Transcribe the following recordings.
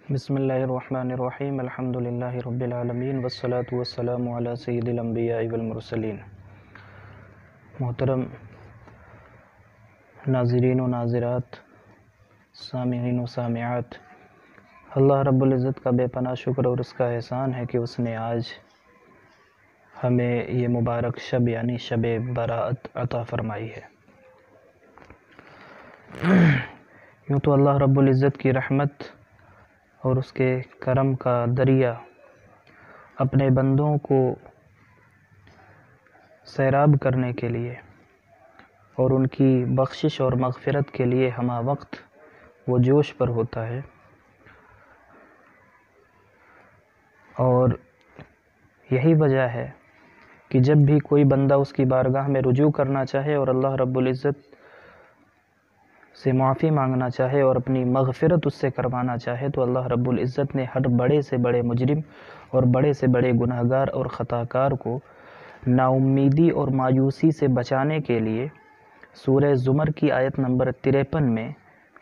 بسم اللہ الرحمن الرحیم الحمد للہ رب العالمین والصلاة والسلام علی سید الانبیاء والمرسلین۔ محترم ناظرین و ناظرات، سامعین و سامعات، اللہ رب العزت کا بے پناہ شکر اور اس کا احسان ہے کہ اس نے آج ہمیں یہ مبارک شب یعنی شب براءت عطا فرمائی ہے۔ یوں تو اللہ رب العزت کی رحمت اور اس کے کرم کا دریا اپنے بندوں کو سیراب کرنے کے لیے اور ان کی بخشش اور مغفرت کے لیے ہمہ وقت وہ جوش پر ہوتا ہے، اور یہی وجہ ہے کہ جب بھی کوئی بندہ اس کی بارگاہ میں رجوع کرنا چاہے اور اللہ رب العزت سے معافی مانگنا چاہے اور اپنی مغفرت اس سے کروانا چاہے تو اللہ رب العزت نے ہر بڑے سے بڑے مجرم اور بڑے سے بڑے گناہگار اور خطاکار کو نا امیدی اور مایوسی سے بچانے کے لیے سورہ زمر کی آیت نمبر 53 میں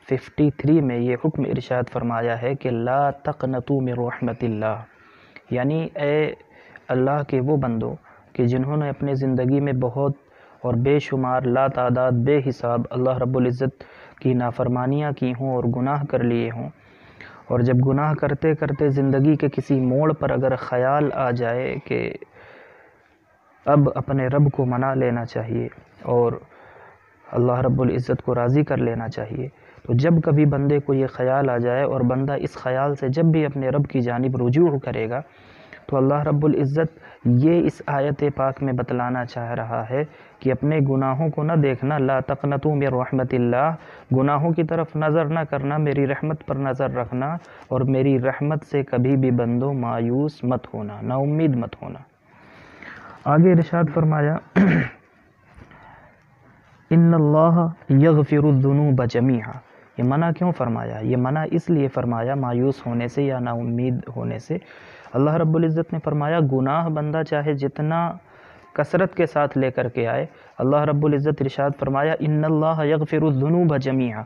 53 میں یہ حکم ارشاد فرمایا ہے کہ لا تقنطوا من رحمت اللہ، یعنی اے اللہ کے وہ بندوں کہ جنہوں نے اپنے زندگی میں بہت اور بے شمار لا تعداد بے حساب اللہ رب العزت کی نافرمانیاں کی ہوں اور گناہ کر لیے ہوں، اور جب گناہ کرتے کرتے زندگی کے کسی موڑ پر اگر خیال آ جائے کہ اب اپنے رب کو منا لینا چاہیے اور اللہ رب العزت کو راضی کر لینا چاہیے، تو جب کبھی بندے کو یہ خیال آ جائے اور بندہ اس خیال سے جب بھی اپنے رب کی جانب رجوع کرے گا تو اللہ رب العزت یہ اس آیت پاک میں بتلانا چاہ رہا ہے کہ اپنے گناہوں کو نہ دیکھنا، لا تقنطوا من رحمت اللہ، گناہوں کی طرف نظر نہ کرنا، میری رحمت پر نظر رکھنا اور میری رحمت سے کبھی بھی بندوں مایوس مت ہونا، نا امید مت ہونا۔ آگے ارشاد فرمایا ان اللہ یغفر الذنوب جمیعا، یہ منع کیوں فرمایا؟ یہ منع اس لیے فرمایا مایوس ہونے سے یا نا امید ہونے سے۔ اللہ رب العزت نے فرمایا گناہ بندہ چاہے جتنا کثرت کے ساتھ لے کر کے آئے، اللہ رب العزت ارشاد فرمایا ان اللہ یغفر الذنوب جمیعا،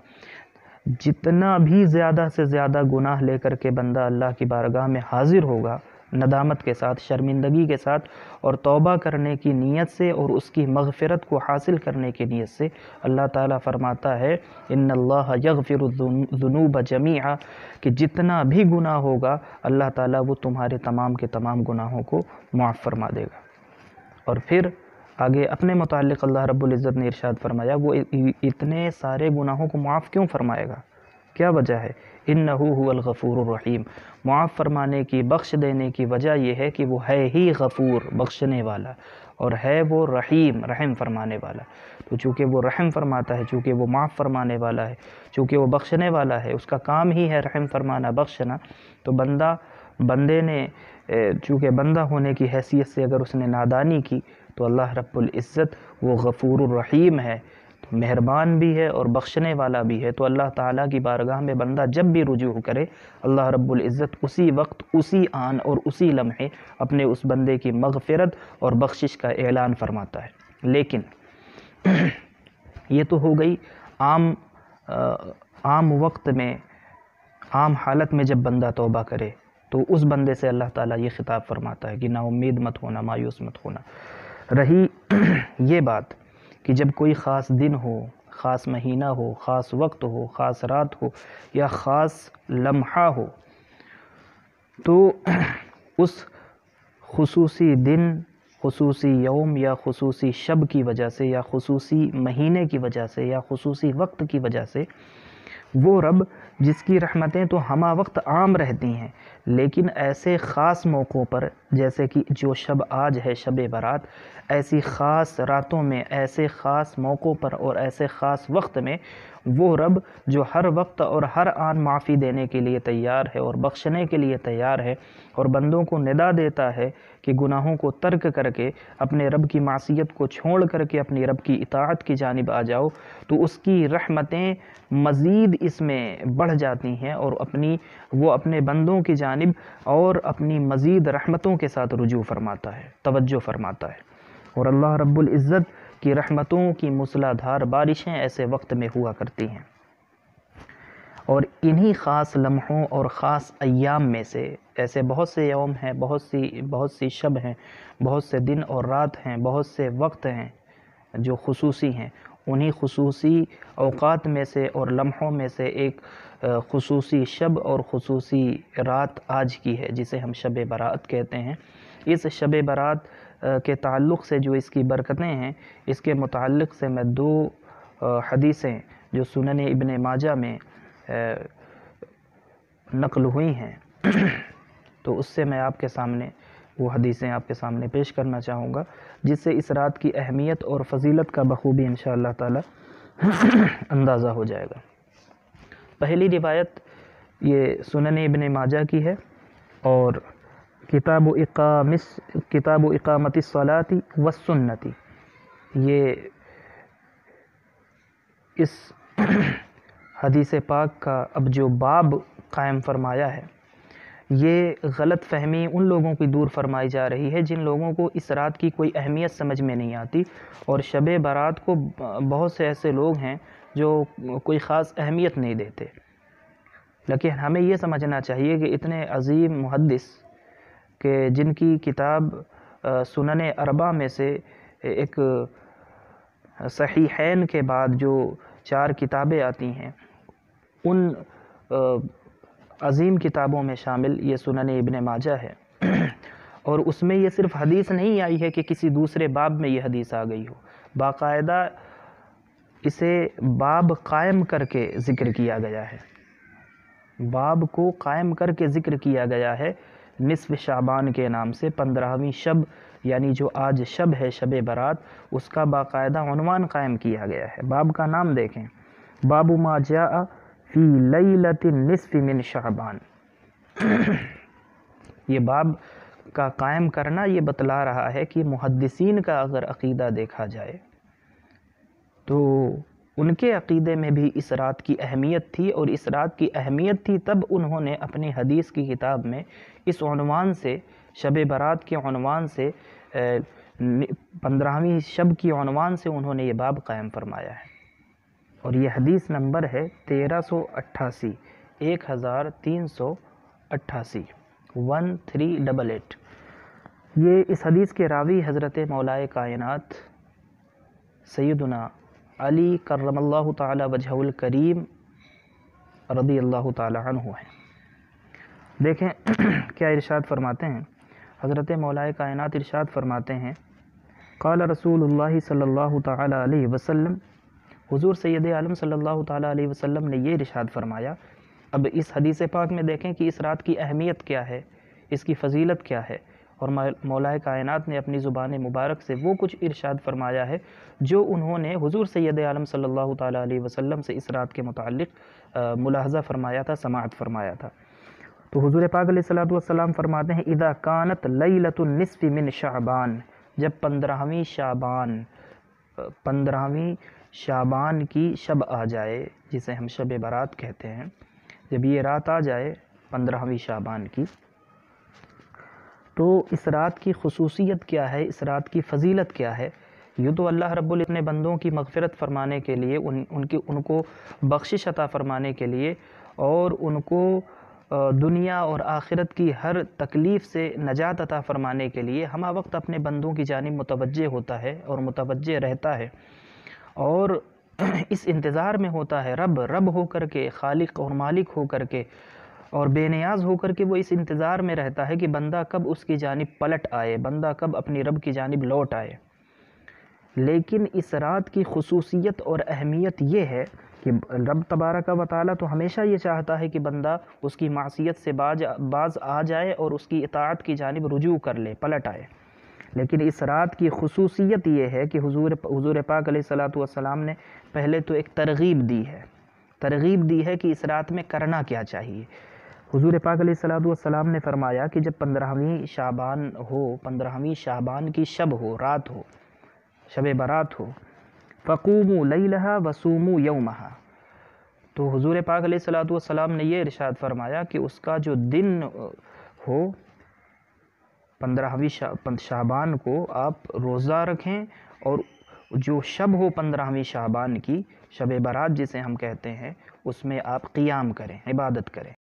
جتنا بھی زیادہ سے زیادہ گناہ لے کر کے بندہ اللہ کی بارگاہ میں حاضر ہوگا ندامت کے ساتھ، شرمندگی کے ساتھ اور توبہ کرنے کی نیت سے اور اس کی مغفرت کو حاصل کرنے کی نیت سے، اللہ تعالیٰ فرماتا ہے ان اللہ یغفر الذنوب جمیعا، کہ جتنا بھی گناہ ہوگا اللہ تعالیٰ وہ تمہارے تمام کے تمام گناہوں کو معاف فرما دے گا۔ اور پھر آگے اپنے متعلق اللہ رب العزت نے ارشاد فرمایا وہ اتنے سارے گناہوں کو معاف کیوں فرمائے گا؟ کیا وجہ ہے؟ انہ هو الغفور الرحیم، معاف فرمانے کی، بخش دینے کی وجہ یہ ہے کہ وہ ہے ہی غفور، بخشنے والا، اور ہے وہ رحیم، رحم فرمانے والا۔ تو چونکہ وہ رحم فرماتا ہے، چونکہ وہ معاف فرمانے والا ہے، چونکہ وہ بخشنے والا ہے، اس کا کام ہی ہے رحم فرمانا، بخشنا، تو بندے نے چونکہ بندہ ہونے کی حیثیت سے اگر اس نے نادانی کی تو اللہ رب العزت وہ غفور الرحیم ہے، مہربان بھی ہے اور بخشنے والا بھی ہے۔ تو اللہ تعالیٰ کی بارگاہ میں بندہ جب بھی رجوع کرے اللہ رب العزت اسی وقت، اسی آن اور اسی لمحے اپنے اس بندے کی مغفرت اور بخشش کا اعلان فرماتا ہے۔ لیکن یہ تو ہو گئی عام وقت میں، عام حالت میں جب بندہ توبہ کرے تو اس بندے سے اللہ تعالیٰ یہ خطاب فرماتا ہے کہ نا امید مت ہونا، مایوس مت ہونا۔ رہی یہ بات کہ جب کوئی خاص دن ہو، خاص مہینہ ہو، خاص وقت ہو، خاص رات ہو یا خاص لمحہ ہو، تو اس خصوصی دن، خصوصی یوم یا خصوصی شب کی وجہ سے یا خصوصی مہینے کی وجہ سے یا خصوصی وقت کی وجہ سے وہ رب جس کی رحمتیں تو ہمہ وقت عام رہتی ہیں، لیکن ایسے خاص موقعوں پر جیسے کہ جو شب آج ہے، شب برات، ایسی خاص راتوں میں، ایسے خاص موقعوں پر اور ایسے خاص وقت میں وہ رب جو ہر وقت اور ہر آن معافی دینے کے لیے تیار ہے اور بخشنے کے لیے تیار ہے اور بندوں کو ندا دیتا ہے کہ گناہوں کو ترک کر کے اپنے رب کی معصیت کو چھوڑ کر کے اپنی رب کی اطاعت کی جانب آ جاؤ، تو اس کی رحمتیں مزید اس میں بڑھ جاتی ہیں اور وہ اپنے بندوں کی جانب اور اپنی مزید رحمتوں کے ساتھ رجوع فرماتا ہے، توجہ فرماتا ہے۔ اور اللہ رب العزت کی رحمتوں کی موسلا دھار بارشیں ایسے وقت میں ہوا کرتی ہیں۔ اور انہی خاص لمحوں اور خاص ایام میں سے، ایسے بہت سے یوم ہیں، بہت سی شب ہیں، بہت سے دن اور رات ہیں، بہت سے وقت ہیں جو خصوصی ہیں، انہی خصوصی اوقات میں سے اور لمحوں میں سے ایک خصوصی شب اور خصوصی رات آج کی ہے، جسے ہم شب برات کہتے ہیں۔ اس شب برات کے تعلق سے جو اس کی برکتیں ہیں، اس کے متعلق سے میں دو حدیثیں جو سنن ابن ماجہ میں نقل ہوئی ہیں تو اس سے میں آپ کے سامنے وہ حدیثیں آپ کے سامنے پیش کرنا چاہوں گا، جس سے اس رات کی اہمیت اور فضیلت کا بخوبی انشاءاللہ تعالی اندازہ ہو جائے گا۔ پہلی روایت یہ سنن ابن ماجہ کی ہے، اور کتاب اقامت الصلاۃ والسنۃ، یہ اس حدیث پاک کا اب جو باب قائم فرمایا ہے، یہ غلط فہمی ان لوگوں کی دور فرمائی جا رہی ہے جن لوگوں کو اس رات کی کوئی اہمیت سمجھ میں نہیں آتی، اور شب برات کو بہت سے ایسے لوگ ہیں جو کوئی خاص اہمیت نہیں دیتے۔ لیکن ہمیں یہ سمجھنا چاہیے کہ اتنے عظیم محدث کہ جن کی کتاب سنن اربع میں سے ایک صحیحین کے بعد جو 4 کتابیں آتی ہیں، ان عظیم کتابوں میں شامل یہ سنن ابن ماجہ ہے، اور اس میں یہ صرف حدیث نہیں آئی ہے کہ کسی دوسرے باب میں یہ حدیث آ گئی ہو، باقاعدہ اسے باب قائم کر کے ذکر کیا گیا ہے، باب کو قائم کر کے ذکر کیا گیا ہے نصف شعبان کے نام سے، 15ویں شب، یعنی جو آج شب ہے شب برات، اس کا باقاعدہ عنوان قائم کیا گیا ہے۔ باب کا نام دیکھیں، باب ما جاء فی لیلۃ النصف من شعبان۔ یہ باب کا قائم کرنا یہ بتلا رہا ہے کہ محدثین کا اگر عقیدہ دیکھا جائے تو ان کے عقیدے میں بھی اس رات کی اہمیت تھی، اور اس رات کی اہمیت تھی تب انہوں نے اپنی حدیث کی کتاب میں اس عنوان سے، شب برات کے عنوان سے، 15ویں شب کی عنوان سے انہوں نے یہ باب قائم فرمایا ہے، اور یہ حدیث نمبر ہے 1388، 1388، 1388۔ یہ اس حدیث کے راوی حضرت مولا کائنات سیدنا علی کرم اللہ تعالی وجہہ الکریم رضی اللہ تعالی عنہ ہیں۔ دیکھیں کیا ارشاد فرماتے ہیں حضرت مولا کائنات، ارشاد فرماتے ہیں قال رسول اللہ صلی اللہ تعالی علیہ وسلم، حضور سید عالم صلی اللہ تعالی علیہ وسلم نے یہ ارشاد فرمایا۔ اب اس حدیث پاک میں دیکھیں کہ اس رات کی اہمیت کیا ہے، اس کی فضیلت کیا ہے، اور مولا کائنات نے اپنی زبان مبارک سے وہ کچھ ارشاد فرمایا ہے جو انہوں نے حضور سید عالم صلی اللہ تعالی علیہ وسلم سے اس رات کے متعلق ملاحظہ فرمایا تھا، سماعت فرمایا تھا۔ تو حضور پاک علیہ الصلوۃ والسلام فرماتے ہیں اذا کانت لیلۃ النصف من شعبان، جب 15ویں شعبان کی شب آ جائے، جسے ہم شب برات کہتے ہیں، جب یہ رات آ جائے 15ویں شعبان کی، تو اس رات کی خصوصیت کیا ہے، اس رات کی فضیلت کیا ہے؟ یہ تو اللہ رب العزت اپنے بندوں کی مغفرت فرمانے کے لیے، ان کو بخشش عطا فرمانے کے لیے، اور ان کو دنیا اور آخرت کی ہر تکلیف سے نجات عطا فرمانے کے لیے ہمہ وقت اپنے بندوں کی جانب متوجہ ہوتا ہے اور متوجہ رہتا ہے، اور اس انتظار میں ہوتا ہے، رب ہو کر کے، خالق اور مالک ہو کر کے اور بے نیاز ہو کر کے وہ اس انتظار میں رہتا ہے کہ بندہ کب اس کی جانب پلٹ آئے، بندہ کب اپنی رب کی جانب لوٹ آئے۔ لیکن اس رات کی خصوصیت اور اہمیت یہ ہے کہ رب تبارک و تعالیٰ تو ہمیشہ یہ چاہتا ہے کہ بندہ اس کی معصیت سے باز آ جائے اور اس کی اطاعت کی جانب رجوع کر لے، پلٹ آئے۔ لیکن اس رات کی خصوصیت یہ ہے کہ حضور پاک علیہ الصلوۃ والسلام نے پہلے تو ایک ترغیب دی ہے کہ اس رات میں کرنا کیا چاہیے۔ حضور پاک علیہ الصلوۃ والسلام نے فرمایا کہ جب 15ویں شعبان ہو، 15ویں شعبان کی شب ہو، رات ہو، شب برات ہو، فقوموا لیلہا وصوموا یومہا، تو حضور پاک علیہ الصلوۃ والسلام نے یہ ارشاد فرمایا کہ اس کا جو دن ہو، 15ویں شعبان کو آپ روزہ رکھیں اور جو شب ہو 15ویں شعبان کی، شب برات جسے ہم کہتے ہیں، اس میں آپ قیام کریں، عبادت کریں۔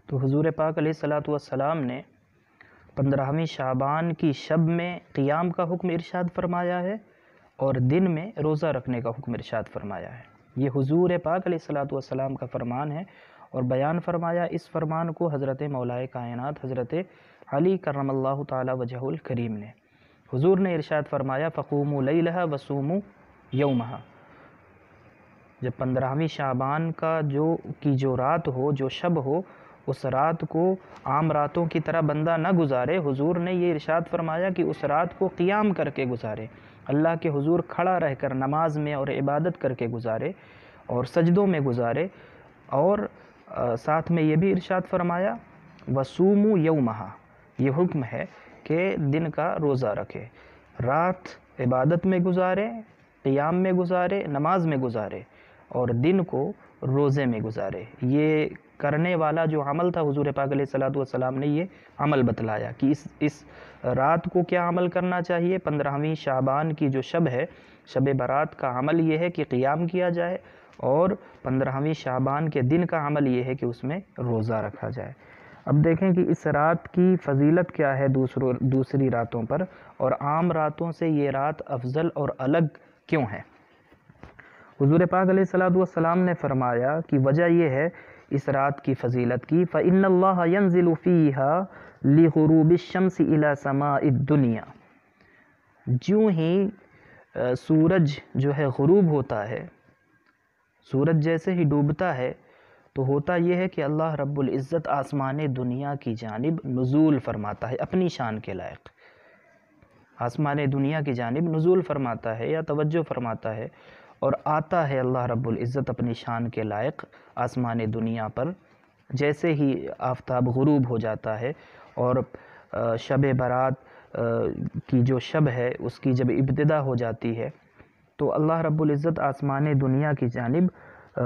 تو حضور پاک علیہ الصلاۃ والسلام نے 15ویں شعبان کی شب میں قیام کا حکم ارشاد فرمایا ہے اور دن میں روزہ رکھنے کا حکم ارشاد فرمایا ہے۔ یہ حضور پاک علیہ الصلاۃ والسلام کا فرمان ہے، اور بیان فرمایا اس فرمان کو حضرت مولائے کائنات حضرت علی کرم اللہ تعالی وجہہ الکریم نے۔ حضور نے ارشاد فرمایا فقوموا لیلہا وصوموا یومہا، جب 15ویں شعبان کا جو رات ہو، جو شب ہو، اس رات کو عام راتوں کی طرح بندہ نہ گزارے۔ حضور نے یہ ارشاد فرمایا کہ اس رات کو قیام کر کے گزارے، اللہ کے حضور کھڑا رہ کر نماز میں اور عبادت کر کے گزارے اور سجدوں میں گزارے، اور ساتھ میں یہ بھی ارشاد فرمایا وصوموا یومہا، یہ حکم ہے کہ دن کا روزہ رکھے، رات عبادت میں گزارے، قیام میں گزارے، نماز میں گزارے، اور دن کو روزے میں گزارے۔ یہ کرنے والا جو عمل تھا، حضور پاک علیہ الصلاۃ والسلام نے یہ عمل بتلایا کہ اس رات کو کیا عمل کرنا چاہیے۔ 15ویں شعبان کی جو شب ہے، شب برات کا عمل یہ ہے کہ قیام کیا جائے، اور 15ویں شعبان کے دن کا عمل یہ ہے کہ اس میں روزہ رکھا جائے۔ اب دیکھیں کہ اس رات کی فضیلت کیا ہے دوسری راتوں پر، اور عام راتوں سے یہ رات افضل اور الگ کیوں ہے۔ حضور پاک علیہ الصلاۃ والسلام نے فرمایا کہ وجہ یہ ہے اس رات کی فضیلت کی، فَإِنَّ اللَّهَ يَنزِلُ فِيهَا لِغُرُوبِ الشَّمْسِ إِلَى سَمَاءِ الدُّنْيَا، جوں ہی سورج جو ہے غروب ہوتا ہے، سورج جیسے ہی ڈوبتا ہے تو ہوتا یہ ہے کہ اللہ رب العزت آسمان دنیا کی جانب نزول فرماتا ہے اپنی شان کے لائق، آسمان دنیا کی جانب نزول فرماتا ہے یا توجہ فرماتا ہے، اور آتا ہے اللہ رب العزت اپنی شان کے لائق آسمان دنیا پر جیسے ہی آفتاب غروب ہو جاتا ہے، اور شب برات کی جو شب ہے اس کی جب ابتدا ہو جاتی ہے تو اللہ رب العزت آسمان دنیا کی جانب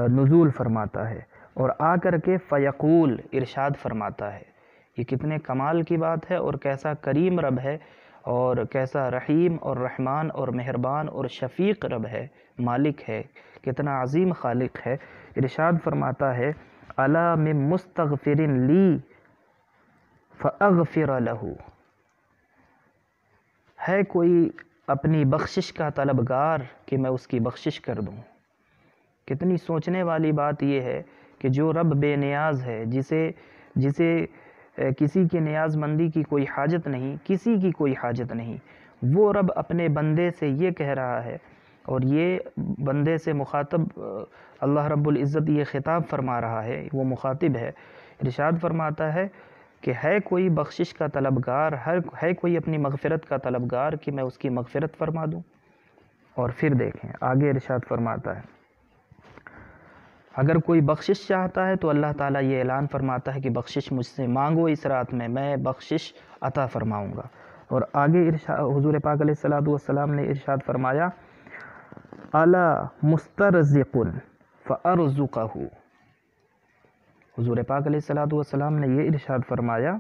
نزول فرماتا ہے، اور آ کر کے فیقول ارشاد فرماتا ہے۔ یہ کتنے کمال کی بات ہے، اور کیسا کریم رب ہے، اور کیسا رحیم اور رحمان اور مہربان اور شفیق رب ہے، مالک ہے، کتنا عظیم خالق ہے۔ ارشاد فرماتا ہے الا من مستغفر لی فاغفر لہ، ہے کوئی اپنی بخشش کا طلبگار کہ میں اس کی بخشش کر دوں۔ کتنی سوچنے والی بات یہ ہے کہ جو رب بے نیاز ہے، جسے کسی کی نیاز مندی کی کوئی حاجت نہیں، کسی کی کوئی حاجت نہیں، وہ رب اپنے بندے سے یہ کہہ رہا ہے، اور یہ بندے سے مخاطب اللہ رب العزت یہ خطاب فرما رہا ہے، وہ مخاطب ہے، ارشاد فرماتا ہے کہ ہے کوئی بخشش کا طلبگار، ہے کوئی اپنی مغفرت کا طلبگار کہ میں اس کی مغفرت فرما دوں۔ اور پھر دیکھیں آگے ارشاد فرماتا ہے اگر کوئی بخشش چاہتا ہے تو اللہ تعالیٰ یہ اعلان فرماتا ہے کہ بخشش مجھ سے مانگو اس رات میں بخشش عطا فرماؤں گا۔ اور آگے حضور پاک علیہ الصلاۃ والسلام نے ارشاد فرمایا الا مسترزق فارزقہ، حضور پاک علیہ الصلاۃ والسلام نے یہ ارشاد فرمایا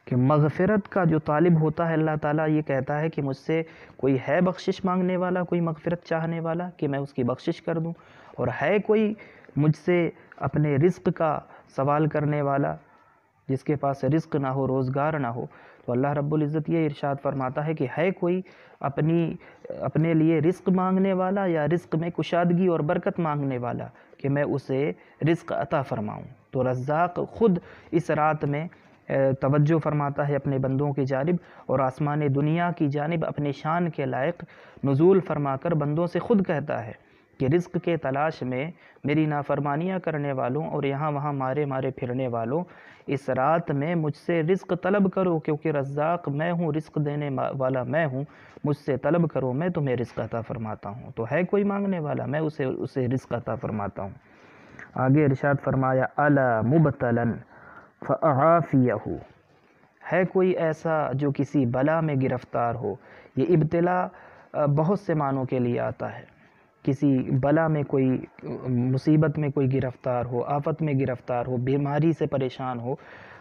کہ مغفرت کا جو طالب ہوتا ہے، اللہ تعالیٰ یہ کہتا ہے کہ مجھ سے کوئی ہے بخشش مانگنے والا، کوئی مغفرت چاہنے والا کہ میں اس کی بخشش کر دوں، اور ہے کوئی مجھ سے اپنے رزق کا سوال کرنے والا جس کے پاس رزق نہ ہو، روزگار نہ ہو، تو اللہ رب العزت یہ ارشاد فرماتا ہے کہ ہے کوئی اپنے لیے رزق مانگنے والا یا رزق میں کشادگی اور برکت مانگنے والا کہ میں اسے رزق عطا فرماؤں۔ تو رزاق خود اس رات میں توجہ فرماتا ہے اپنے بندوں کی جانب، اور آسمان دنیا کی جانب اپنی شان کے لائق نزول فرما کر بندوں سے خود کہتا ہے کہ رزق کے تلاش میں میری نافرمانیاں کرنے والوں اور یہاں وہاں مارے پھرنے والوں، اس رات میں مجھ سے رزق طلب کرو، کیونکہ رزاق میں ہوں، رزق دینے والا میں ہوں، مجھ سے طلب کرو، میں تمہیں رزق عطا فرماتا ہوں۔ تو ہے کوئی مانگنے والا، میں اسے رزق عطا فرماتا ہوں۔ آگے ارشاد فرمایا الا مبتلا فاعافیہ، ہے کوئی ایسا جو کسی بلا میں گرفتار ہو۔ یہ ابتلا بہت سے معنوں کے لیے آتا ہے، کسی بلا میں کوئی مصیبت میں کوئی گرفتار ہو، آفت میں گرفتار ہو، بیماری سے پریشان ہو،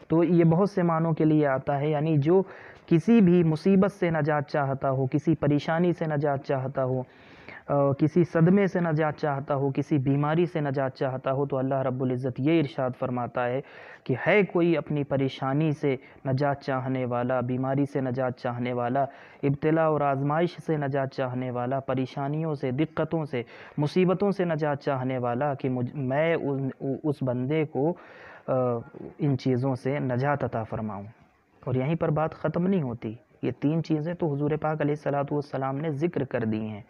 تو یہ بہت سے معنوں کے لیے آتا ہے، یعنی جو کسی بھی مصیبت سے نجات چاہتا ہو، کسی پریشانی سے نجات چاہتا ہو، کسی صدمے سے نجات چاہتا ہو، کسی بیماری سے نجات چاہتا ہو، تو اللہ رب العزت یہ ارشاد فرماتا ہے کہ ہے کوئی اپنی پریشانی سے نجات چاہنے والا، بیماری سے نجات چاہنے والا، ابتلا اور آزمائش سے نجات چاہنے والا، پریشانیوں سے، دقتوں سے، مصیبتوں سے نجات چاہنے والا، کہ میں اس بندے کو ان چیزوں سے نجات عطا فرماؤں۔ اور یہیں پر بات ختم نہیں ہوتی، یہ 3 چیزیں تو حضور پاک علیہ الصلوۃ والسلام نے ذکر کر دی ہیں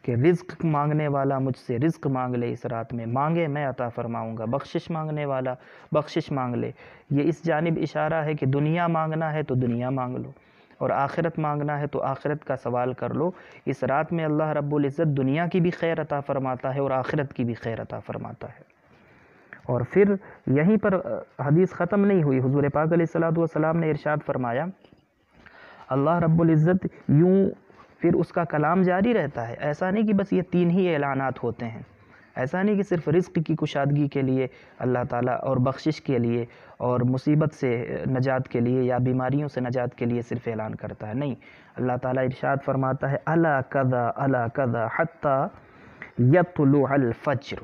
کہ رزق مانگنے والا مجھ سے رزق مانگ لے، اس رات میں مانگے میں عطا فرماؤں گا، بخشش مانگنے والا بخشش مانگ لے۔ یہ اس جانب اشارہ ہے کہ دنیا مانگنا ہے تو دنیا مانگ لو، اور آخرت مانگنا ہے تو آخرت کا سوال کر لو۔ اس رات میں اللہ رب العزت دنیا کی بھی خیر عطا فرماتا ہے اور آخرت کی بھی خیر عطا فرماتا ہے۔ اور پھر یہیں پر حدیث ختم نہیں ہوئی، حضور پاک علیہ الصلوۃ والسلام نے ارشاد فرمایا، اللہ رب العزت یوں پھر اس کا کلام جاری رہتا ہے۔ ایسا نہیں کہ بس یہ 3 ہی اعلانات ہوتے ہیں، ایسا نہیں کہ صرف رزق کی کشادگی کے لیے اللہ تعالیٰ اور بخشش کے لیے اور مصیبت سے نجات کے لیے یا بیماریوں سے نجات کے لیے صرف اعلان کرتا ہے، نہیں، اللہ تعالیٰ ارشاد فرماتا ہے الا کذا الا کذا حتی یطلع الفجر۔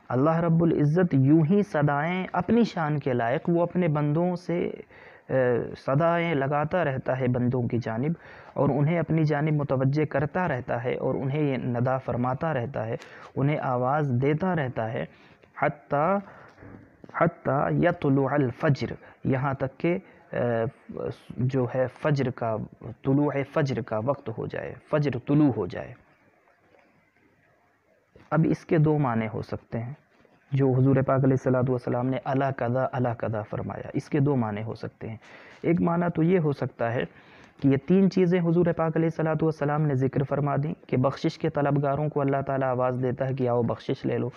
اللہ رب العزت یوں ہی صدائیں اپنی شان کے لائق وہ اپنے بندوں سے صدائیں لگاتا رہتا ہے بندوں کی جانب، اور انہیں اپنی جانب متوجہ کرتا رہتا ہے، اور انہیں یہ ندا فرماتا رہتا ہے، انہیں آواز دیتا رہتا ہے، حتی یطلع الفجر، یہاں تک کہ جو ہے فجر کا طلوع فجر کا وقت ہو جائے، فجر طلوع ہو جائے۔ اب اس کے 2 معنی ہو سکتے ہیں، جو حضور پاک علیہ الصلوۃ والسلام نے الا کذا الا کذا فرمایا، اس کے 2 معنی ہو سکتے ہیں۔ ایک معنی تو یہ ہو سکتا ہے کہ یہ 3 چیزیں حضور پاک علیہ الصلوۃ والسلام نے ذکر فرما دیں کہ بخشش کے طلبگاروں کو اللہ تعالیٰ آواز دیتا ہے کہ آؤ بخشش لے لو،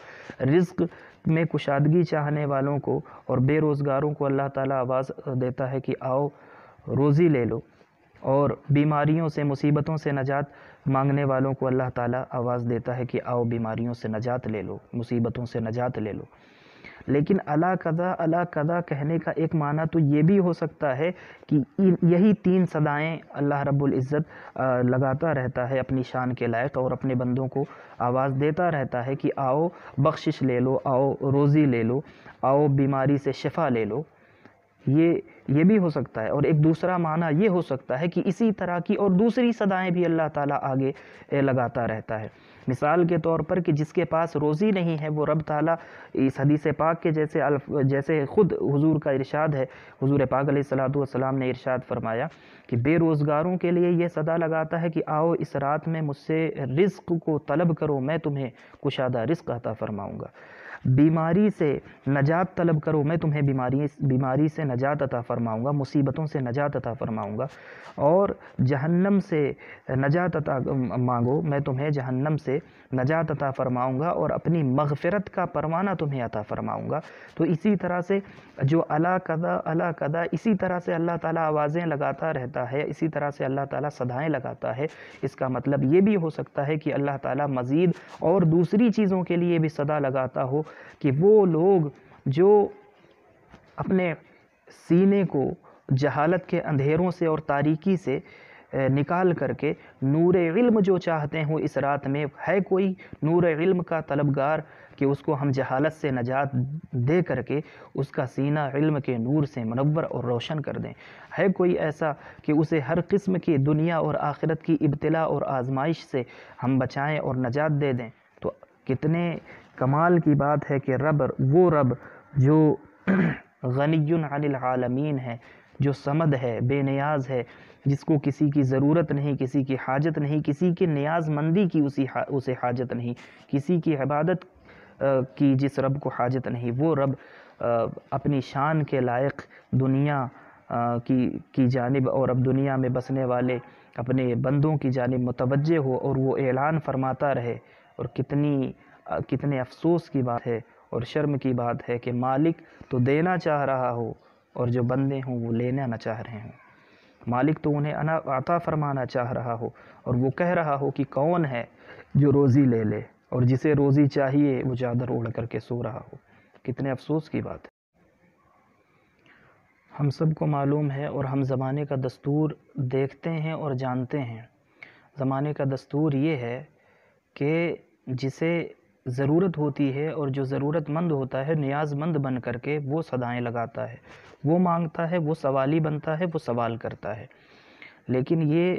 رزق میں کشادگی چاہنے والوں کو اور بے روزگاروں کو اللہ تعالیٰ آواز دیتا ہے کہ آؤ روزی لے لو، اور بیماریوں سے مصیبتوں سے نجات مانگنے والوں کو اللہ تعالیٰ آواز دیتا ہے کہ آؤ بیماریوں سے نجات لے لو، مصیبتوں سے نجات لے لو۔ لیکن الا کذا کہنے کا ایک معنی تو یہ بھی ہو سکتا ہے کہ یہی 3 صدائیں اللہ رب العزت لگاتا رہتا ہے اپنی شان کے لائق، اور اپنے بندوں کو آواز دیتا رہتا ہے کہ آؤ بخشش لے لو، آؤ روزی لے لو، آؤ بیماری سے شفا لے لو۔ یہ بھی ہو سکتا ہے، اور ایک دوسرا معنی یہ ہو سکتا ہے کہ اسی طرح کی اور دوسری صدائیں بھی اللہ تعالیٰ آگے لگاتا رہتا ہے۔ مثال کے طور پر کہ جس کے پاس روزی نہیں ہے، وہ رب تعالیٰ اس حدیث پاک کے جیسے خود حضور کا ارشاد ہے، حضور پاک علیہ الصلوۃ والسلام نے ارشاد فرمایا کہ بے روزگاروں کے لیے یہ صدا لگاتا ہے کہ آؤ اس رات میں مجھ سے رزق کو طلب کرو، میں تمہیں کشادہ رزق عطا فرماؤں گا۔ بیماری سے نجات طلب کرو، میں تمہیں بیماری سے نجات عطا فرماؤں گا، مصیبتوں سے نجات عطا فرماؤں گا، اور جہنم سے نجات عطا مانگو، میں تمہیں جہنم سے نجات عطا فرماؤں گا، اور اپنی مغفرت کا پروانہ تمہیں عطا فرماؤں گا۔ تو اسی طرح سے جو الا کذا اسی طرح سے اللہ تعالیٰ آوازیں لگاتا رہتا ہے، اسی طرح سے اللہ تعالیٰ صدائیں لگاتا ہے۔ اس کا مطلب یہ بھی ہو سکتا ہے کہ اللہ تعالیٰ مزید اور دوسری چیزوں کے لیے بھی صدا لگاتا ہو، کہ وہ لوگ جو اپنے سینے کو جہالت کے اندھیروں سے اور تاریکی سے نکال کر کے نور علم جو چاہتے ہیں، اس رات میں ہے کوئی نور علم کا طلبگار کہ اس کو ہم جہالت سے نجات دے کر کے اس کا سینہ علم کے نور سے منور اور روشن کر دیں؟ ہے کوئی ایسا کہ اسے ہر قسم کی دنیا اور آخرت کی ابتلا اور آزمائش سے ہم بچائیں اور نجات دے دیں؟ تو کتنے کمال کی بات ہے کہ وہ رب جو غنی عن العالمین ہے، جو صمد ہے، بے نیاز ہے، جس کو کسی کی ضرورت نہیں، کسی کی حاجت نہیں، کسی کی نیاز مندی کی اسے حاجت نہیں، کسی کی عبادت کی جس رب کو حاجت نہیں، وہ رب اپنی شان کے لائق دنیا کی جانب اور اب دنیا میں بسنے والے اپنے بندوں کی جانب متوجہ ہو، اور وہ اعلان فرماتا رہے۔ اور کتنے افسوس کی بات ہے اور شرم کی بات ہے کہ مالک تو دینا چاہ رہا ہو اور جو بندے ہوں وہ لینا نہ چاہ رہے ہوں۔ مالک تو انہیں عطا فرمانا چاہ رہا ہو، اور وہ کہہ رہا ہو کہ کون ہے جو روزی لے لے، اور جسے روزی چاہیے وہ چادر اوڑھ کر کے سو رہا ہو۔ کتنے افسوس کی بات ہے۔ ہم سب کو معلوم ہے اور ہم زمانے کا دستور دیکھتے ہیں اور جانتے ہیں۔ زمانے کا دستور یہ ہے کہ جسے ضرورت ہوتی ہے اور جو ضرورت مند ہوتا ہے نیاز مند بن کر کے وہ صدائیں لگاتا ہے، وہ مانگتا ہے، وہ سوالی بنتا ہے، وہ سوال کرتا ہے۔ لیکن یہ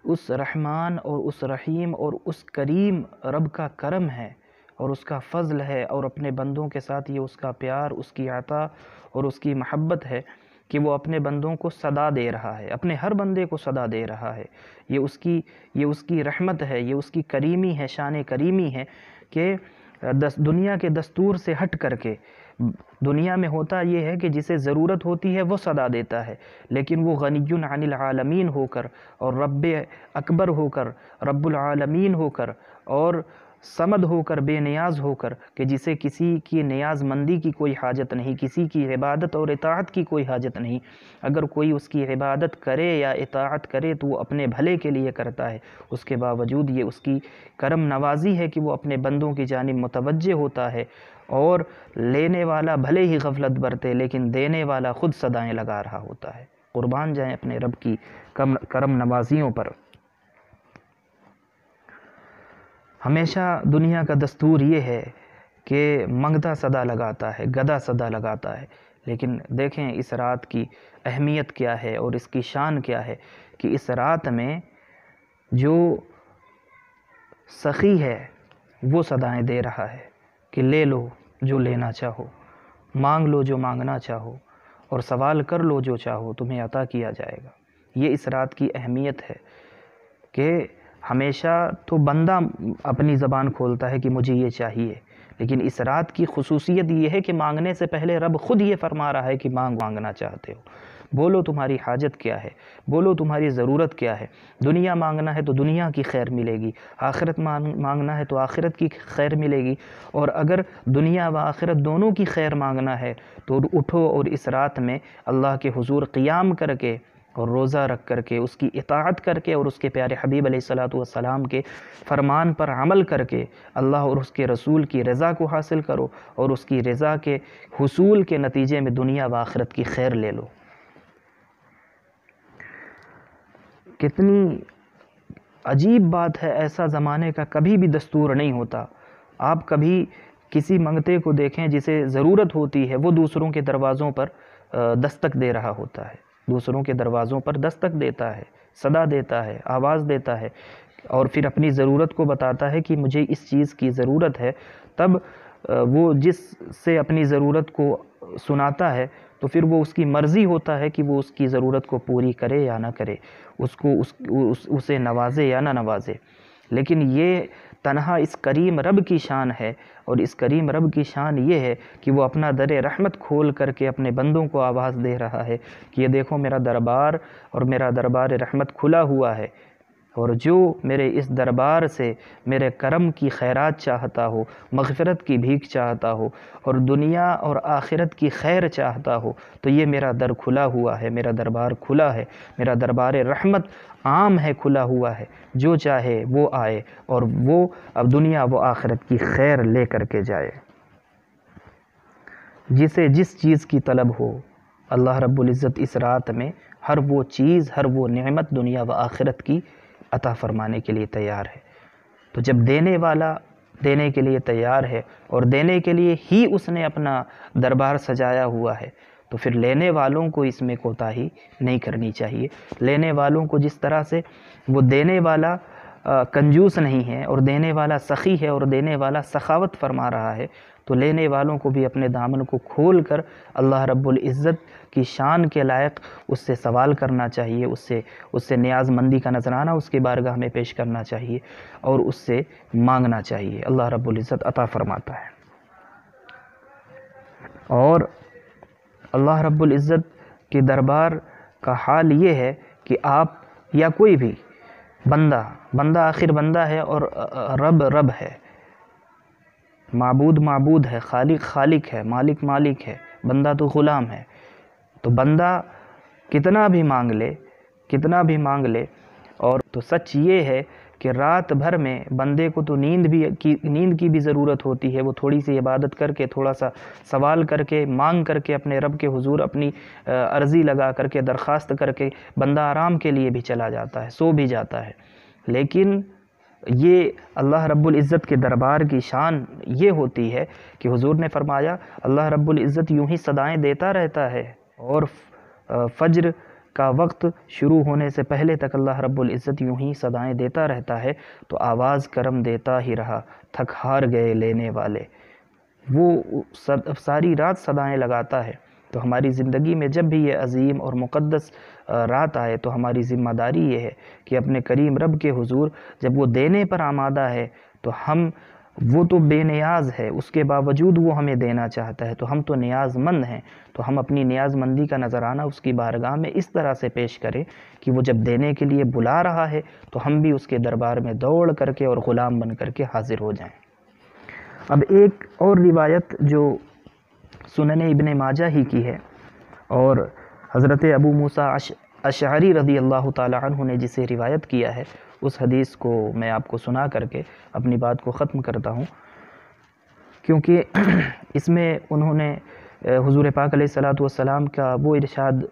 اس رحمان اور اس رحیم اور اس کریم رب کا کرم ہے اور اس کا فضل ہے، اور اپنے بندوں کے ساتھ یہ اس کا پیار، اس کی عطا اور اس کی محبت ہے کہ وہ اپنے بندوں کو صدا دے رہا ہے، اپنے ہر بندے کو صدا دے رہا ہے۔ یہ اس کی رحمت ہے، یہ اس کی کریمی ہے، شان کریمی ہے کہ دنیا کے دستور سے ہٹ کر کے دنیا میں ہوتا یہ ہے کہ جسے ضرورت ہوتی ہے وہ صدا دیتا ہے، لیکن وہ غنی عن العالمین ہو کر اور رب اکبر ہو کر، رب العالمین ہو کر اور صمد ہو کر، بے نیاز ہو کر، کہ جسے کسی کی نیاز مندی کی کوئی حاجت نہیں، کسی کی عبادت اور اطاعت کی کوئی حاجت نہیں۔ اگر کوئی اس کی عبادت کرے یا اطاعت کرے تو وہ اپنے بھلے کے لیے کرتا ہے، اس کے باوجود یہ اس کی کرم نوازی ہے کہ وہ اپنے بندوں کی جانب متوجہ ہوتا ہے، اور لینے والا بھلے ہی غفلت برتے لیکن دینے والا خود صدائیں لگا رہا ہوتا ہے۔ قربان جائیں اپنے رب کی کرم نوازیوں پر۔ ہمیشہ دنیا کا دستور یہ ہے کہ منگتا صدا لگاتا ہے، گدا صدا لگاتا ہے، لیکن دیکھیں اس رات کی اہمیت کیا ہے اور اس کی شان کیا ہے کہ اس رات میں جو سخی ہے وہ صدائیں دے رہا ہے کہ لے لو جو لینا چاہو، مانگ لو جو مانگنا چاہو، اور سوال کر لو جو چاہو، تمہیں عطا کیا جائے گا۔ یہ اس رات کی اہمیت ہے کہ ہمیشہ تو بندہ اپنی زبان کھولتا ہے کہ مجھے یہ چاہیے، لیکن اس رات کی خصوصیت یہ ہے کہ مانگنے سے پہلے رب خود یہ فرما رہا ہے کہ مانگنا چاہتے ہو، بولو تمہاری حاجت کیا ہے، بولو تمہاری ضرورت کیا ہے۔ دنیا مانگنا ہے تو دنیا کی خیر ملے گی، آخرت مانگنا ہے تو آخرت کی خیر ملے گی، اور اگر دنیا و آخرت دونوں کی خیر مانگنا ہے تو اٹھو اور اس رات میں اللہ کے حضور قیام کر کے اور روزہ رکھ کر کے اس کی اطاعت کر کے اور اس کے پیارے حبیب علیہ الصلاۃ والسلام کے فرمان پر عمل کر کے اللہ اور اس کے رسول کی رضا کو حاصل کرو، اور اس کی رضا کے حصول کے نتیجے میں دنیا و آخرت کی خیر لے لو۔ کتنی عجیب بات ہے، ایسا زمانے کا کبھی بھی دستور نہیں ہوتا۔ آپ کبھی کسی منگتے کو دیکھیں جسے ضرورت ہوتی ہے، وہ دوسروں کے دروازوں پر دستک دے رہا ہوتا ہے، دوسروں کے دروازوں پر دستک دیتا ہے، صدا دیتا ہے، آواز دیتا ہے، اور پھر اپنی ضرورت کو بتاتا ہے کہ مجھے اس چیز کی ضرورت ہے۔ تب وہ جس سے اپنی ضرورت کو سناتا ہے تو پھر وہ اس کی مرضی ہوتا ہے کہ وہ اس کی ضرورت کو پوری کرے یا نہ کرے، اسے نوازے یا نہ نوازے۔ لیکن یہ تنہا اس کریم رب کی شان ہے، اور اس کریم رب کی شان یہ ہے کہ وہ اپنا در رحمت کھول کر کے اپنے بندوں کو آواز دے رہا ہے کہ یہ دیکھو میرا دربار اور میرا دربار رحمت کھلا ہوا ہے، اور جو میرے اس دربار سے میرے کرم کی خیرات چاہتا ہو، مغفرت کی بھیک چاہتا ہو، اور دنیا اور آخرت کی خیر چاہتا ہو، تو یہ میرا در کھلا ہوا ہے، میرا دربار کھلا ہے، میرا دربار رحمت عام ہے، کھلا ہوا ہے، جو چاہے وہ آئے اور وہ اب دنیا و آخرت کی خیر لے کر کے جائے۔ جسے جس چیز کی طلب ہو، اللہ رب العزت اس رات میں ہر وہ چیز، ہر وہ نعمت دنیا و آخرت کی عطا فرمانے کے لیے تیار ہے۔ تو جب دینے والا دینے کے لیے تیار ہے اور دینے کے لیے ہی اس نے اپنا دربار سجایا ہوا ہے، تو پھر لینے والوں کو اس میں کوتاہی نہیں کرنی چاہیے۔ لینے والوں کو جس طرح سے وہ دینے والا کنجوس نہیں ہے اور دینے والا سخی ہے اور دینے والا سخاوت فرما رہا ہے، تو لینے والوں کو بھی اپنے دامن کو کھول کر اللہ رب العزت کی شان کے لائق اس سے سوال کرنا چاہیے، اس سے نیاز مندی کا نذرانہ اس کے بارگاہ میں پیش کرنا چاہیے اور اس سے مانگنا چاہیے۔ اللہ رب العزت عطا فرماتا ہے۔ اور اللہ رب العزت کے دربار کا حال یہ ہے کہ آپ یا کوئی بھی بندہ آخر بندہ ہے، اور رب ہے، معبود ہے، خالق ہے، مالک ہے، بندہ تو غلام ہے۔ تو بندہ کتنا بھی مانگ لے اور تو سچ یہ ہے کہ رات بھر میں بندے کو تو نیند کی بھی ضرورت ہوتی ہے، وہ تھوڑی سی عبادت کر کے، تھوڑا سا سوال کر کے، مانگ کر کے، اپنے رب کے حضور اپنی عرضی لگا کر کے، درخواست کر کے بندہ آرام کے لیے بھی چلا جاتا ہے، سو بھی جاتا ہے۔ لیکن یہ اللہ رب العزت کے دربار کی شان یہ ہوتی ہے کہ حضور نے فرمایا اللہ رب العزت یوں ہی صدائیں دیتا رہتا ہے، اور فجر کا وقت شروع ہونے سے پہلے تک اللہ رب العزت یوں ہی صدائیں دیتا رہتا ہے، تو آواز کرم دیتا ہی رہا، تھک ہار گئے لینے والے۔ وہ ساری رات صدائیں لگاتا ہے۔ تو ہماری زندگی میں جب بھی یہ عظیم اور مقدس رات آئے تو ہماری ذمہ داری یہ ہے کہ اپنے کریم رب کے حضور جب وہ دینے پر آمادہ ہے تو وہ تو بے نیاز ہے، اس کے باوجود وہ ہمیں دینا چاہتا ہے، تو ہم تو نیاز مند ہیں، تو ہم اپنی نیاز مندی کا نذرانہ اس کی بارگاہ میں اس طرح سے پیش کریں کہ وہ جب دینے کے لیے بلا رہا ہے تو ہم بھی اس کے دربار میں دوڑ کر کے اور غلام بن کر کے حاضر ہو جائیں۔ اب ایک اور روایت جو سنن ابن ماجہ ہی کی ہے، اور حضرت ابو موسیٰ اشعری رضی اللہ تعالی عنہ نے جسے روایت کیا ہے، اس حدیث کو میں آپ کو سنا کر کے اپنی بات کو ختم کرتا ہوں، کیونکہ اس میں انہوں نے حضور پاک علیہ الصلاۃ والسلام کا وہ ارشاد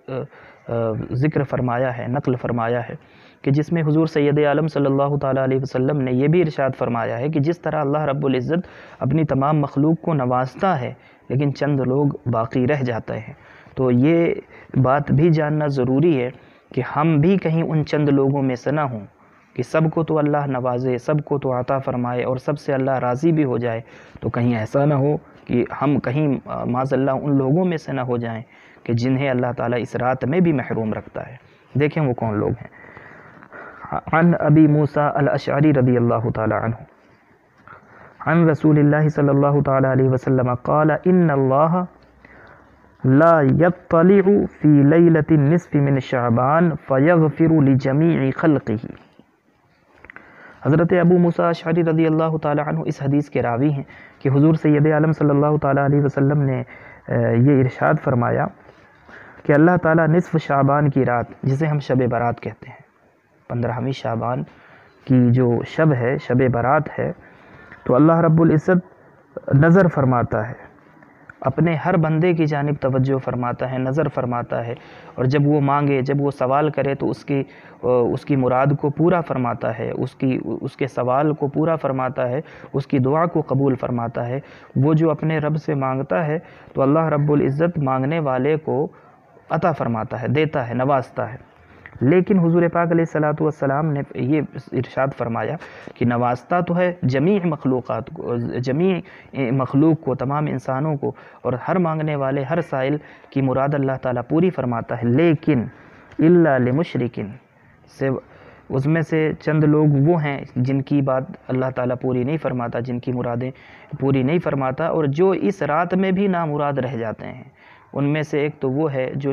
ذکر فرمایا ہے، نقل فرمایا ہے، کہ جس میں حضور سید عالم صلی اللہ تعالیٰ علیہ وسلم نے یہ بھی ارشاد فرمایا ہے کہ جس طرح اللہ رب العزت اپنی تمام مخلوق کو نوازتا ہے لیکن چند لوگ باقی رہ جاتے ہیں، تو یہ بات بھی جاننا ضروری ہے کہ ہم بھی کہیں ان چند لوگوں میں سے نہ ہوں کہ سب کو تو اللہ نوازے، سب کو تو عطا فرمائے اور سب سے اللہ راضی بھی ہو جائے، تو کہیں ایسا نہ ہو کہ ہم کہیں معاذ اللہ ان لوگوں میں سے نہ ہو جائیں کہ جنہیں اللہ تعالیٰ اس رات میں بھی محروم رکھتا ہے۔ دیکھیں وہ کون لوگ ہیں۔ عن ابی موسیٰ الاشعری رضی اللہ تعالی عنہ عن رسول اللہ صلی اللہ تعالی علیہ وسلم قال ان اللہ لا يطلع في لیلۃ النصف من شعبان فیغفر لجمیع خلقہ۔ حضرت ابو موسیٰ اشعری رضی اللہ تعالی عنہ اس حدیث کے راوی ہیں کہ حضور سید عالم صلی اللہ تعالی علیہ وسلم نے یہ ارشاد فرمایا کہ اللہ تعالیٰ نصف شعبان کی رات، جسے ہم شب برات کہتے ہیں، 15ویں شعبان کی جو شب ہے، شب برات ہے، تو اللہ رب العزت نظر فرماتا ہے، اپنے ہر بندے کی جانب توجہ فرماتا ہے، نظر فرماتا ہے، اور جب وہ مانگے، جب وہ سوال کرے تو اس کی مراد کو پورا فرماتا ہے، اس کے سوال کو پورا فرماتا ہے، اس کی دعا کو قبول فرماتا ہے۔ وہ جو اپنے رب سے مانگتا ہے تو اللہ رب العزت مانگنے والے کو عطا فرماتا ہے، دیتا ہے، نوازتا ہے۔ لیکن حضور پاک علیہ الصلاۃ والسلام نے یہ ارشاد فرمایا کہ نوازتا تو ہے جمیع مخلوقات کو، جمیع مخلوق کو، تمام انسانوں کو، اور ہر مانگنے والے، ہر سائل کی مراد اللہ تعالیٰ پوری فرماتا ہے، لیکن الا لمشرکن، اس میں سے چند لوگ وہ ہیں جن کی بات اللہ تعالیٰ پوری نہیں فرماتا، جن کی مرادیں پوری نہیں فرماتا، اور جو اس رات میں بھی نامراد رہ جاتے ہیں۔ ان میں سے ایک تو وہ ہے جو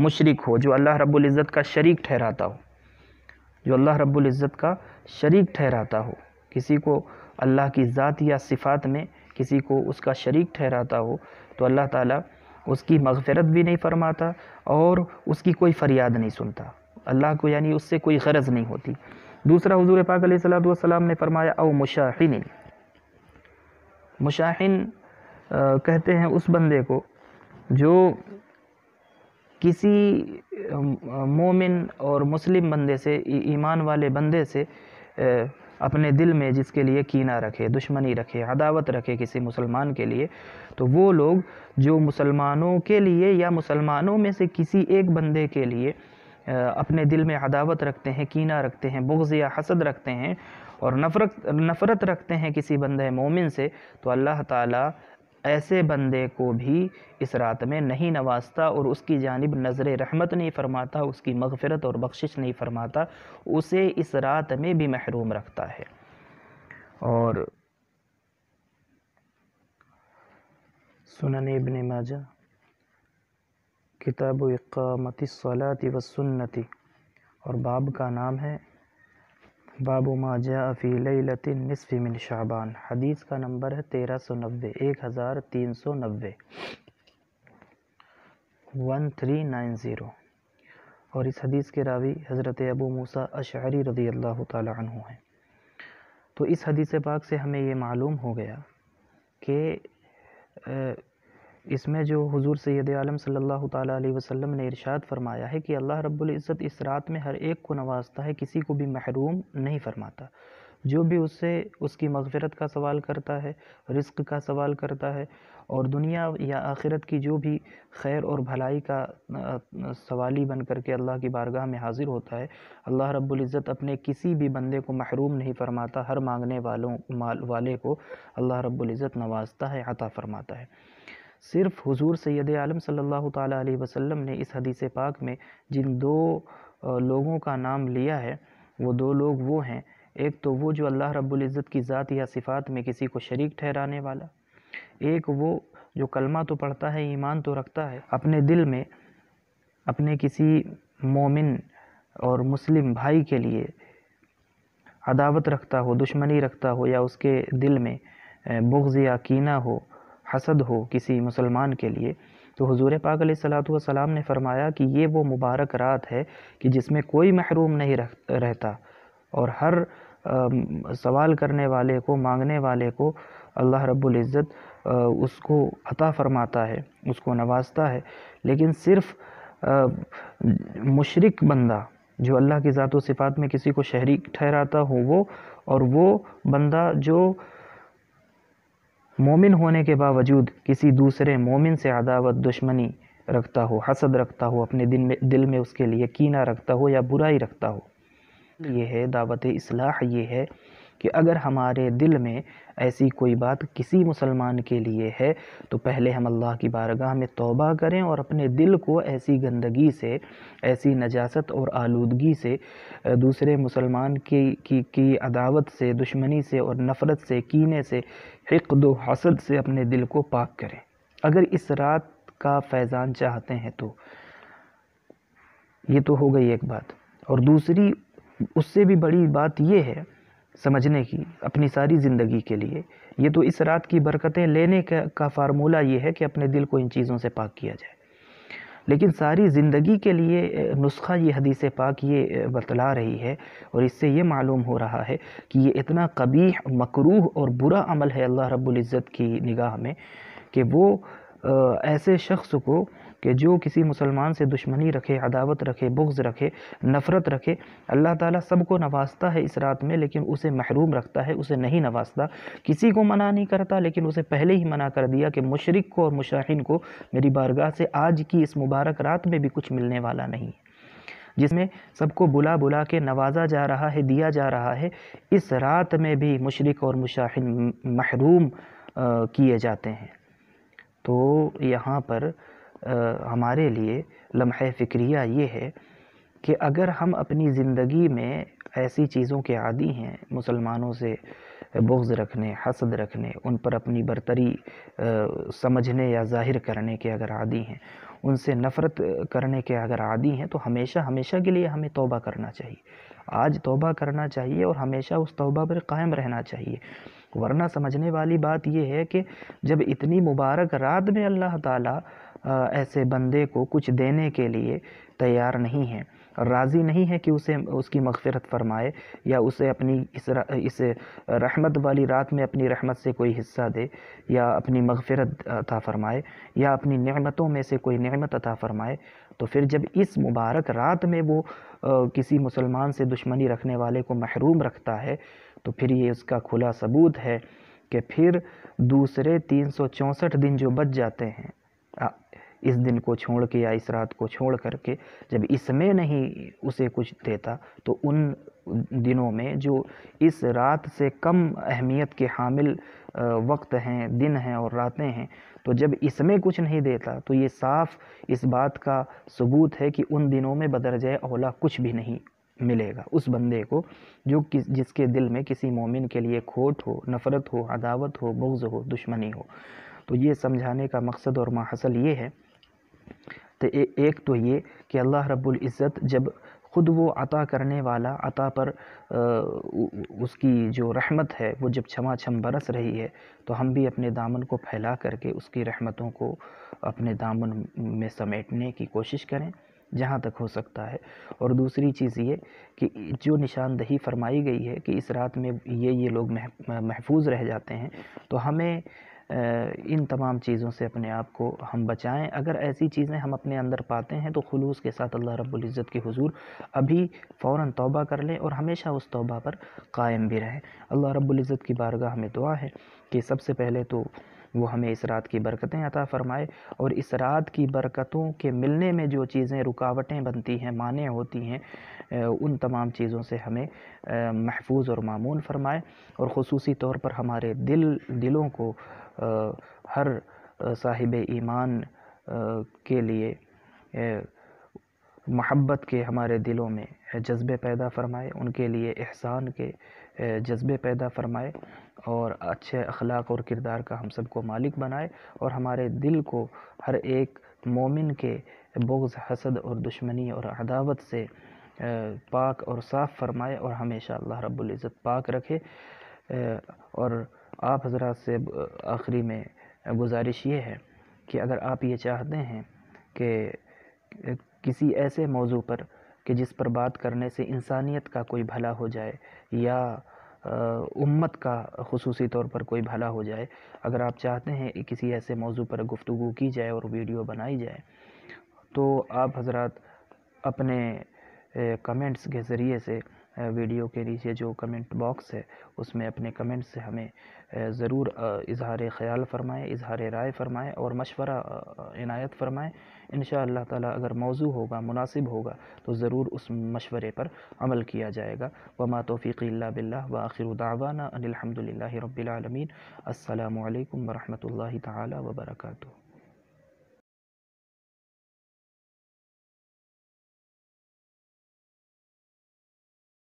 مشرک ہو، جو اللہ رب العزت کا شریک ٹھہراتا ہو، جو اللہ رب العزت کا شریک ٹھہراتا ہو، کسی کو اللہ کی ذات یا صفات میں کسی کو اس کا شریک ٹھہراتا ہو تو اللہ تعالیٰ اس کی مغفرت بھی نہیں فرماتا اور اس کی کوئی فریاد نہیں سنتا، اللہ کو یعنی اس سے کوئی غرض نہیں ہوتی۔ دوسرا حضور پاک علیہ الصلاۃ والسلام نے فرمایا او مشاحن، مشاحن کہتے ہیں اس بندے کو جو کسی مومن اور مسلم بندے سے، ایمان والے بندے سے اپنے دل میں جس کے لیے کینہ رکھے، دشمنی رکھے، عداوت رکھے کسی مسلمان کے لیے، تو وہ لوگ جو مسلمانوں کے لیے یا مسلمانوں میں سے کسی ایک بندے کے لیے اپنے دل میں عداوت رکھتے ہیں، کینہ رکھتے ہیں، بغض یا حسد رکھتے ہیں اور نفرت رکھتے ہیں کسی بندے مومن سے، تو اللہ تعالیٰ ایسے بندے کو بھی اس رات میں نہیں نوازتا اور اس کی جانب نظر رحمت نہیں فرماتا، اس کی مغفرت اور بخشش نہیں فرماتا، اسے اس رات میں بھی محروم رکھتا ہے۔ اور سنن ابن ماجہ کتاب اقامت الصلاۃ والسنۃ، اور باب کا نام ہے باب ما جاء فی لیلۃ النصف من شعبان، حدیث کا نمبر ہے 1390، 1390 1390، اور اس حدیث کے راوی حضرت ابو موسیٰ اشعری رضی اللہ تعالی عنہ ہیں۔ تو اس حدیث پاک سے ہمیں یہ معلوم ہو گیا کہ اس میں جو حضور سید عالم صلی اللہ تعالیٰ علیہ وسلم نے ارشاد فرمایا ہے کہ اللہ رب العزت اس رات میں ہر ایک کو نوازتا ہے، کسی کو بھی محروم نہیں فرماتا۔ جو بھی اس سے اس کی مغفرت کا سوال کرتا ہے، رزق کا سوال کرتا ہے، اور دنیا یا آخرت کی جو بھی خیر اور بھلائی کا سوالی بن کر کے اللہ کی بارگاہ میں حاضر ہوتا ہے، اللہ رب العزت اپنے کسی بھی بندے کو محروم نہیں فرماتا، ہر مانگنے والے کو اللہ رب العزت نوازتا ہے، عطا فرماتا ہے۔ صرف حضور سید عالم صلی اللہ تعالیٰ علیہ وسلم نے اس حدیث پاک میں جن دو لوگوں کا نام لیا ہے، وہ دو لوگ وہ ہیں، ایک تو وہ جو اللہ رب العزت کی ذات یا صفات میں کسی کو شریک ٹھہرانے والا، ایک وہ جو کلمہ تو پڑھتا ہے، ایمان تو رکھتا ہے، اپنے دل میں اپنے کسی مومن اور مسلم بھائی کے لیے عداوت رکھتا ہو، دشمنی رکھتا ہو، یا اس کے دل میں بغض یا کینہ ہو، حسد ہو کسی مسلمان کے لیے، تو حضور پاک علیہ الصلوۃ نے فرمایا کہ یہ وہ مبارک رات ہے کہ جس میں کوئی محروم نہیں رہتا، اور ہر سوال کرنے والے کو، مانگنے والے کو اللہ رب العزت اس کو عطا فرماتا ہے، اس کو نوازتا ہے۔ لیکن صرف مشرک بندہ جو اللہ کی ذات و صفات میں کسی کو شریک ٹھہراتا ہو، وہ اور وہ بندہ جو مومن ہونے کے باوجود کسی دوسرے مومن سے عداوت، دشمنی رکھتا ہو، حسد رکھتا ہو، اپنے دل میں اس کے لیے کینہ رکھتا ہو یا برائی رکھتا ہو۔ یہ ہے دعوت اصلاح، یہ ہے کہ اگر ہمارے دل میں ایسی کوئی بات کسی مسلمان کے لیے ہے تو پہلے ہم اللہ کی بارگاہ میں توبہ کریں اور اپنے دل کو ایسی گندگی سے، ایسی نجاست اور آلودگی سے، دوسرے مسلمان کی عداوت سے، دشمنی سے اور نفرت سے، کینے سے، حقد و حسد سے اپنے دل کو پاک کریں۔ اگر اس رات کا فیضان چاہتے ہیں تو یہ تو ہو گئی ایک بات، اور دوسری اس سے بھی بڑی بات یہ ہے سمجھنے کی اپنی ساری زندگی کے لیے، یہ تو اس رات کی برکتیں لینے کا فارمولہ یہ ہے کہ اپنے دل کو ان چیزوں سے پاک کیا جائے، لیکن ساری زندگی کے لیے نسخہ یہ حدیث پاک یہ بتلا رہی ہے، اور اس سے یہ معلوم ہو رہا ہے کہ یہ اتنا قبیح، مکروہ اور برا عمل ہے اللہ رب العزت کی نگاہ میں کہ وہ ایسے شخص کو کہ جو کسی مسلمان سے دشمنی رکھے، عداوت رکھے، بغض رکھے، نفرت رکھے، اللہ تعالیٰ سب کو نوازتا ہے اس رات میں، لیکن اسے محروم رکھتا ہے، اسے نہیں نوازتا۔ کسی کو منع نہیں کرتا، لیکن اسے پہلے ہی منع کر دیا کہ مشرک کو اور مشاہین کو میری بارگاہ سے آج کی اس مبارک رات میں بھی کچھ ملنے والا نہیں ہے، جس میں سب کو بلا بلا کے نوازا جا رہا ہے، دیا جا رہا ہے، اس رات میں بھی مشرک اور مشاہین محروم کیے جاتے ہیں۔ تو یہاں پر ہمارے لیے لمحہ فکریہ یہ ہے کہ اگر ہم اپنی زندگی میں ایسی چیزوں کے عادی ہیں، مسلمانوں سے بغض رکھنے، حسد رکھنے، ان پر اپنی برتری سمجھنے یا ظاہر کرنے کے اگر عادی ہیں، ان سے نفرت کرنے کے اگر عادی ہیں، تو ہمیشہ ہمیشہ کے لیے ہمیں توبہ کرنا چاہیے۔ آج توبہ کرنا چاہیے اور ہمیشہ اس توبہ پر قائم رہنا چاہیے، ورنہ سمجھنے والی بات یہ ہے کہ جب اتنی مبارک رات میں اللہ تعالیٰ ایسے بندے کو کچھ دینے کے لیے تیار نہیں ہے، راضی نہیں ہے کہ اسے اس کی مغفرت فرمائے، یا اسے اپنی اس رحمت والی رات میں اپنی رحمت سے کوئی حصہ دے، یا اپنی مغفرت عطا فرمائے، یا اپنی نعمتوں میں سے کوئی نعمت عطا فرمائے، تو پھر جب اس مبارک رات میں وہ کسی مسلمان سے دشمنی رکھنے والے کو محروم رکھتا ہے، تو پھر یہ اس کا کھلا ثبوت ہے کہ پھر دوسرے 364 دن جو بچ جاتے ہیں اس دن کو چھوڑ کے یا اس رات کو چھوڑ کر کے، جب اس میں نہیں اسے کچھ دیتا، تو ان دنوں میں جو اس رات سے کم اہمیت کے حامل وقت ہیں، دن ہیں اور راتیں ہیں، تو جب اس میں کچھ نہیں دیتا تو یہ صاف اس بات کا ثبوت ہے کہ ان دنوں میں بدرجہ اولا کچھ بھی نہیں ملے گا اس بندے کو جس کے دل میں کسی مومن کے لیے کھوٹ ہو، نفرت ہو، عداوت ہو، بغض ہو، دشمنی ہو۔ تو یہ سمجھانے کا مقصد اور ماحصل یہ ہے، تو ایک تو یہ کہ اللہ رب العزت جب خود وہ عطا کرنے والا، عطا پر اس کی جو رحمت ہے وہ جب چھما چھم برس رہی ہے، تو ہم بھی اپنے دامن کو پھیلا کر کے اس کی رحمتوں کو اپنے دامن میں سمیٹنے کی کوشش کریں، جہاں تک ہو سکتا ہے۔ اور دوسری چیز یہ کہ جو نشاندہی فرمائی گئی ہے کہ اس رات میں یہ لوگ محفوظ رہ جاتے ہیں، تو ہمیں ان تمام چیزوں سے اپنے آپ کو ہم بچائیں۔ اگر ایسی چیزیں ہم اپنے اندر پاتے ہیں تو خلوص کے ساتھ اللہ رب العزت کے حضور ابھی فوراً توبہ کر لیں اور ہمیشہ اس توبہ پر قائم بھی رہیں۔ اللہ رب العزت کی بارگاہ میں دعا ہے کہ سب سے پہلے تو وہ ہمیں اس رات کی برکتیں عطا فرمائے، اور اس رات کی برکتوں کے ملنے میں جو چیزیں رکاوٹیں بنتی ہیں، مانع ہوتی ہیں، ان تمام چیزوں سے ہمیں محفوظ اور مامون فرمائے، اور خصوصی طور پر ہمارے دلوں کو ہر صاحب ایمان کے لیے محبت کے ہمارے دلوں میں جذبے پیدا فرمائے، ان کے لیے احسان کے جذبے پیدا فرمائے، اور اچھے اخلاق اور کردار کا ہم سب کو مالک بنائے، اور ہمارے دل کو ہر ایک مومن کے بغض، حسد اور دشمنی اور عداوت سے پاک اور صاف فرمائے، اور ہمیشہ اللہ رب العزت پاک رکھے۔ اور آپ حضرات سے آخری میں گزارش یہ ہے کہ اگر آپ یہ چاہتے ہیں کہ کسی ایسے موضوع پر کہ جس پر بات کرنے سے انسانیت کا کوئی بھلا ہو جائے یا امت کا خصوصی طور پر کوئی بھلا ہو جائے، اگر آپ چاہتے ہیں کسی ایسے موضوع پر گفتگو کی جائے اور ویڈیو بنائی جائے، تو آپ حضرات اپنے کمنٹس کے ذریعے سے ویڈیو کے نیچے جو کمنٹ باکس ہے اس میں اپنے کمنٹ سے ہمیں ضرور اظہار خیال فرمائیں، اظہار رائے فرمائیں اور مشورہ عنایت فرمائیں۔ انشاءاللہ تعالی اگر موضوع ہوگا، مناسب ہوگا، تو ضرور اس مشورے پر عمل کیا جائے گا۔ وما توفیقی الا باللہ، وآخر دعوانا ان الحمد للہ رب العالمین۔ السلام علیکم ورحمۃ اللہ تعالی وبرکاتہ۔